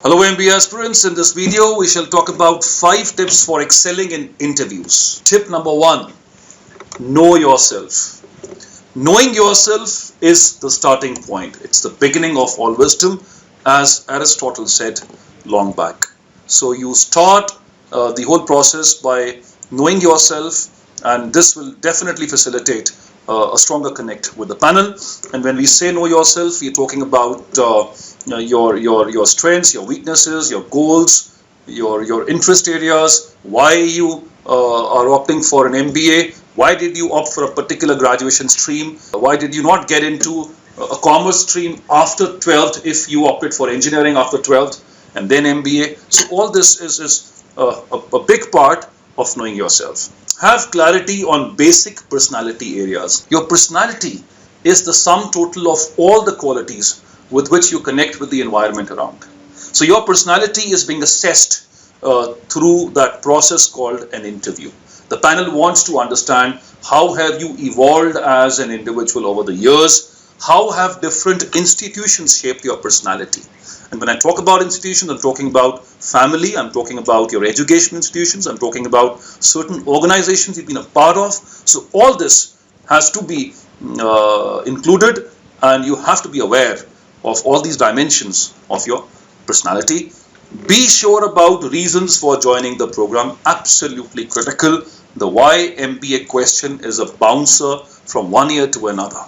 Hello MBA aspirants, in this video we shall talk about 5 tips for excelling in interviews. Tip number 1, know yourself. Knowing yourself is the starting point. It's the beginning of all wisdom, as Aristotle said long back. So you start the whole process by knowing yourself, and this will definitely facilitate a stronger connect with the panel. And when we say know yourself, we're talking about your strengths, your weaknesses, your goals, your interest areas, why you are opting for an MBA, why did you opt for a particular graduation stream, why did you not get into a commerce stream after 12th if you opted for engineering after 12th and then MBA. So all this is a big part of knowing yourself. Have clarity on basic personality areas. Your personality is the sum total of all the qualities with which you connect with the environment around. So your personality is being assessed through that process called an interview. The panel wants to understand how have you evolved as an individual over the years, how have different institutions shaped your personality. And when I talk about institutions, I'm talking about family, I'm talking about your education institutions, I'm talking about certain organizations you've been a part of. So all this has to be included, and you have to be aware of all these dimensions of your personality. Be sure about reasons for joining the program. Absolutely critical. The why MBA question is a bouncer from one ear to another.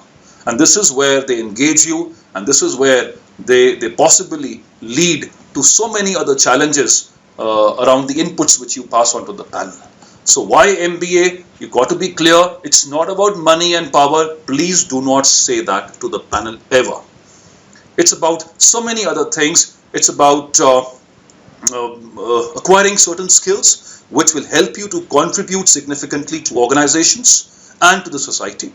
And this is where they engage you, and this is where they possibly lead to so many other challenges around the inputs which you pass on to the panel. So why MBA? You got to be clear. It's not about money and power. Please do not say that to the panel ever. It's about so many other things. It's about acquiring certain skills which will help you to contribute significantly to organizations and to the society.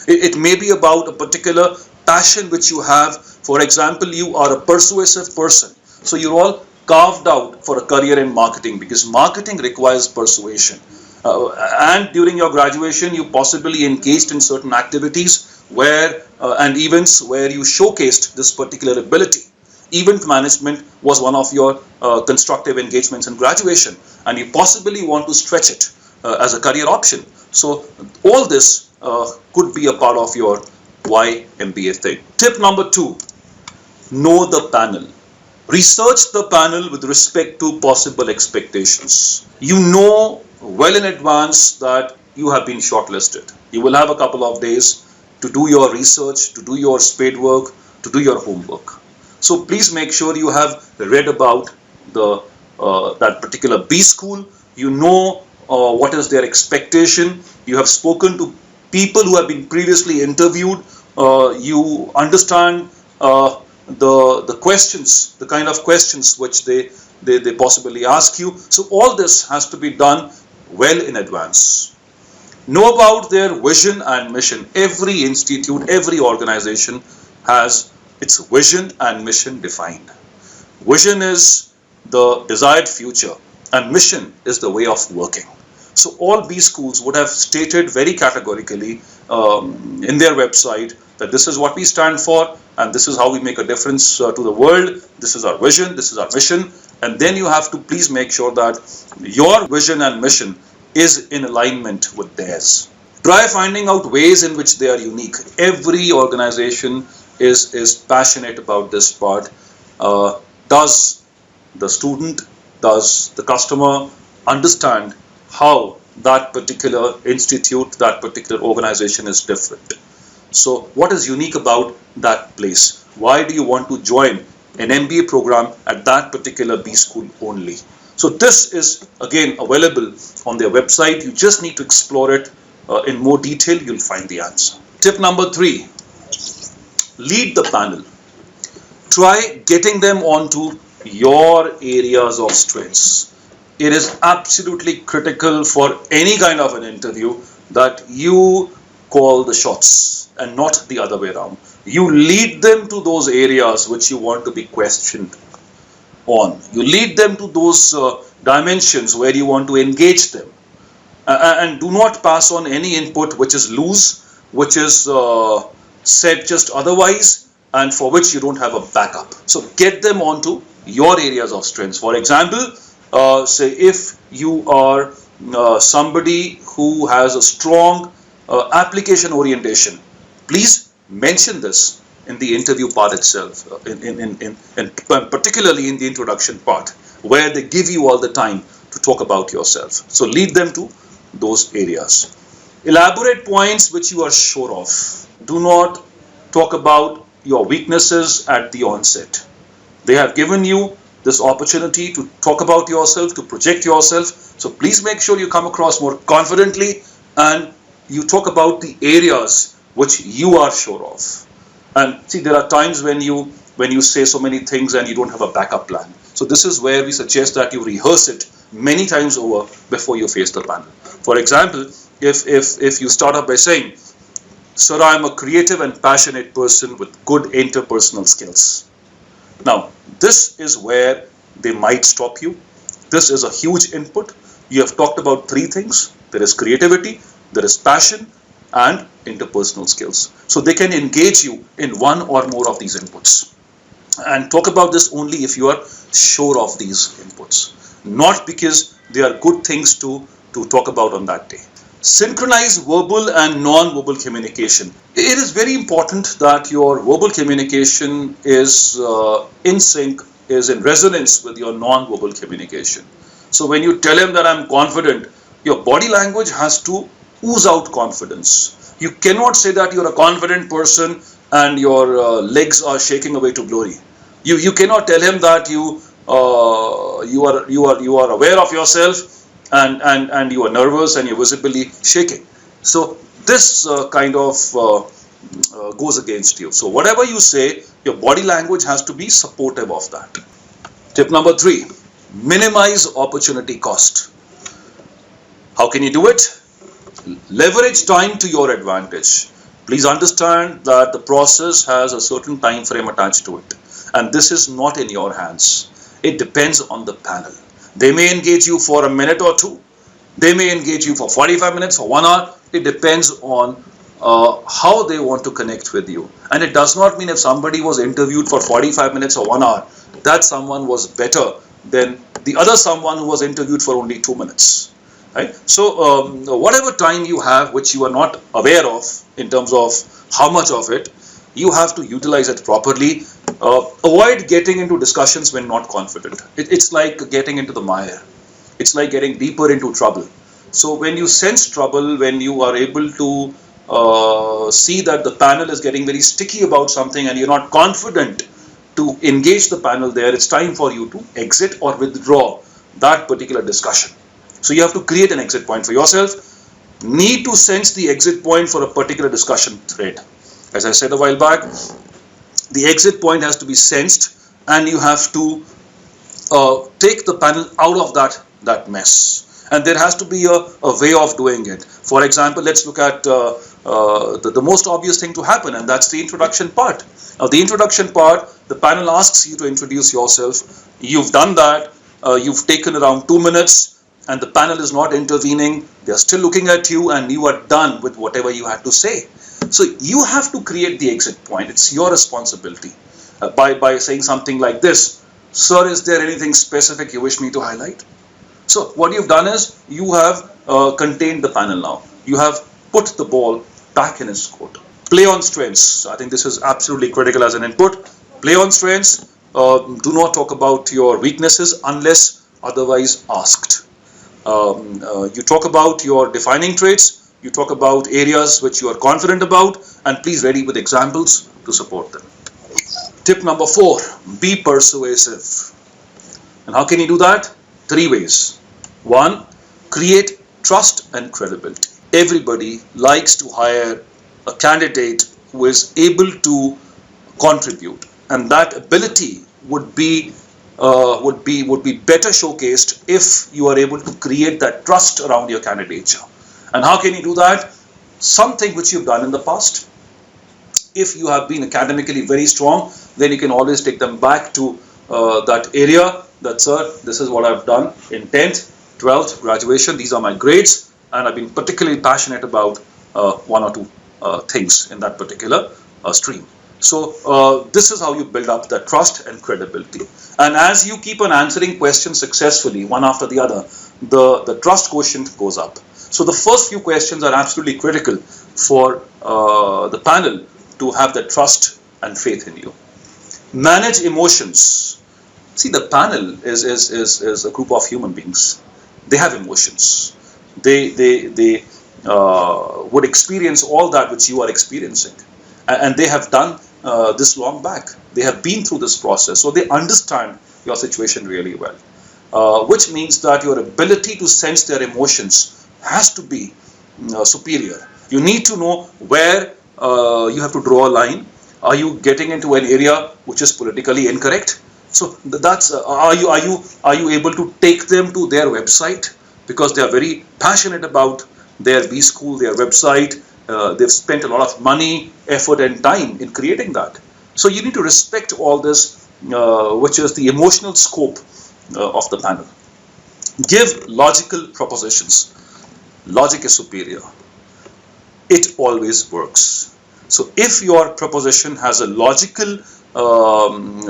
It may be about a particular passion which you have. For example, you are a persuasive person. So you're all carved out for a career in marketing because marketing requires persuasion. And during your graduation, you possibly engaged in certain activities where and events where you showcased this particular ability. Event management was one of your constructive engagements in graduation, and you possibly want to stretch it as a career option. So all this could be a part of your why MBA thing. Tip number 2, know the panel. Research the panel with respect to possible expectations. You know well in advance that you have been shortlisted. You will have a couple of days to do your research, to do your spade work, to do your homework. So please make sure you have read about that particular B school. You know what is their expectation. You have spoken to people who have been previously interviewed. You understand the questions, the kind of questions which they possibly ask you. So all this has to be done well in advance. Know about their vision and mission. Every institute, every organization has its vision and mission defined. Vision is the desired future, and mission is the way of working. So all B schools would have stated very categorically in their website that this is what we stand for, and this is how we make a difference to the world. This is our vision, this is our mission. And then you have to please make sure that your vision and mission is in alignment with theirs. Try finding out ways in which they are unique. Every organization is passionate about this part. Does the student, does the customer understand how that particular institute, that particular organization is different? So what is unique about that place? Why do you want to join an MBA program at that particular B school only? So this is again available on their website. You just need to explore it in more detail. You'll find the answer. Tip number 3, lead the panel. Try getting them onto your areas of strengths. It is absolutely critical for any kind of an interview that you call the shots and not the other way around. You lead them to those areas which you want to be questioned on. You lead them to those dimensions where you want to engage them. And do not pass on any input which is loose, which is said just otherwise, and for which you don't have a backup. So get them onto your areas of strengths. For example, say if you are somebody who has a strong application orientation, please mention this in the interview part itself, particularly in the introduction part, where they give you all the time to talk about yourself. So lead them to those areas. Elaborate points which you are sure of. Do not talk about your weaknesses at the onset. They have given you this opportunity to talk about yourself, to project yourself. So please make sure you come across more confidently and you talk about the areas which you are sure of. And see, there are times when you say so many things and you don't have a backup plan. So this is where we suggest that you rehearse it many times over before you face the panel. For example, if you start off by saying, "Sir, I am a creative and passionate person with good interpersonal skills." Now, this is where they might stop you. This is a huge input. You have talked about three things. There is creativity, there is passion, and interpersonal skills. So they can engage you in one or more of these inputs. And talk about this only if you are sure of these inputs, not because they are good things to talk about on that day. Synchronize verbal and non-verbal communication. It is very important that your verbal communication is in sync, is in resonance with your non-verbal communication. So when you tell him that I'm confident, your body language has to ooze out confidence. You cannot say that you're a confident person and your legs are shaking away to glory. You cannot tell him that you are aware of yourself and you are nervous and you're visibly shaking. So this kind of goes against you. So whatever you say, your body language has to be supportive of that. Tip number 3, minimize opportunity cost. How can you do it? Leverage time to your advantage. Please understand that the process has a certain time frame attached to it, and this is not in your hands. It depends on the panel. They may engage you for a minute or two. They may engage you for 45 minutes or 1 hour. It depends on how they want to connect with you. And it does not mean if somebody was interviewed for 45 minutes or 1 hour, that someone was better than the other someone who was interviewed for only 2 minutes. Right? So whatever time you have which you are not aware of in terms of how much of it, you have to utilize it properly. Avoid getting into discussions when not confident. It's like getting into the mire. It's like getting deeper into trouble. So when you sense trouble, when you are able to see that the panel is getting very sticky about something and you're not confident to engage the panel there, it's time for you to exit or withdraw that particular discussion. So you have to create an exit point for yourself. Need to sense the exit point for a particular discussion thread. As I said a while back, the exit point has to be sensed and you have to take the panel out of that mess. And there has to be a way of doing it. For example, let's look at the most obvious thing to happen, and that's the introduction part. Now, the introduction part, the panel asks you to introduce yourself. You've done that. You've taken around 2 minutes. And the panel is not intervening, they're still looking at you and you are done with whatever you had to say. So you have to create the exit point. It's your responsibility by saying something like this: "Sir, is there anything specific you wish me to highlight?" So what you've done is you have contained the panel now. You have put the ball back in his court. Play on strengths. I think this is absolutely critical as an input. Play on strengths. Do not talk about your weaknesses unless otherwise asked. You talk about your defining traits, you talk about areas which you are confident about, and please ready with examples to support them. Tip number 4, be persuasive. And how can you do that? 3 ways. 1, create trust and credibility. Everybody likes to hire a candidate who is able to contribute, and that ability would be better showcased if you are able to create that trust around your candidature. And how can you do that? Something which you've done in the past. If you have been academically very strong, then you can always take them back to that area. That, "Sir, this is what I've done in 10th, 12th, graduation. These are my grades, and I've been particularly passionate about 1 or 2 things in that particular stream." So this is how you build up that trust and credibility. And as you keep on answering questions successfully, one after the other, the trust quotient goes up. So the first few questions are absolutely critical for the panel to have that trust and faith in you. Manage emotions. See, the panel is a group of human beings. They have emotions. They would experience all that which you are experiencing. And they have done this long back. They have been through this process. So they understand your situation really well. Which means that your ability to sense their emotions has to be superior. You need to know where you have to draw a line. Are you getting into an area which is politically incorrect? So that's are you able to take them to their website, because they are very passionate about their B school, their website. They've spent a lot of money, effort, and time in creating that. So you need to respect all this, which is the emotional scope of the panel. Give logical propositions. Logic is superior. It always works. So if your proposition has a logical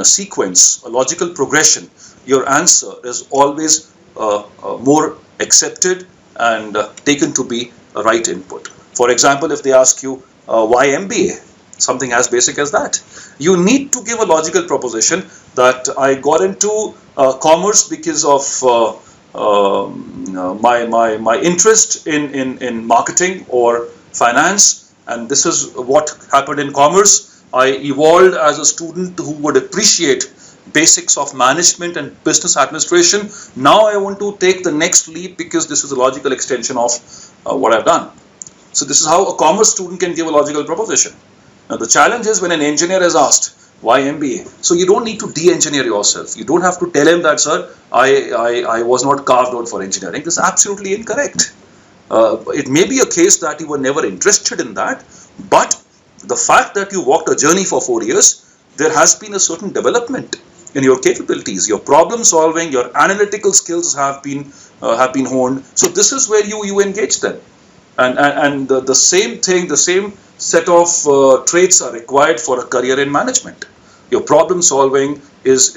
sequence, a logical progression, your answer is always more accepted and taken to be a right input. For example, if they ask you why MBA, something as basic as that, you need to give a logical proposition that I got into commerce because of my interest in marketing or finance, and this is what happened in commerce. I evolved as a student who would appreciate basics of management and business administration. Now I want to take the next leap because this is a logical extension of what I've done. So this is how a commerce student can give a logical proposition. Now the challenge is when an engineer is asked, why MBA? So you don't need to de-engineer yourself. You don't have to tell him that, sir, I was not carved out for engineering. This is absolutely incorrect. It may be a case that you were never interested in that, but the fact that you walked a journey for 4 years, there has been a certain development in your capabilities. Your problem solving, your analytical skills have been honed. So this is where you engage them. And the same thing, the same set of traits are required for a career in management. Your problem solving is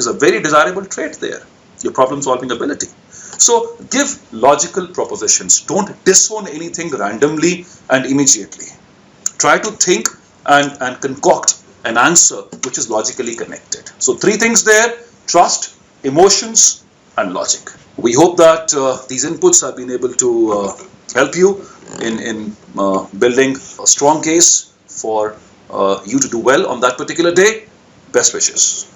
a very desirable trait there, your problem solving ability. So give logical propositions. Don't disown anything randomly and immediately. Try to think and concoct an answer which is logically connected. So 3 things there: trust, emotions, and logic. We hope that these inputs have been able to help you in building a strong case for you to do well on that particular day. Best wishes.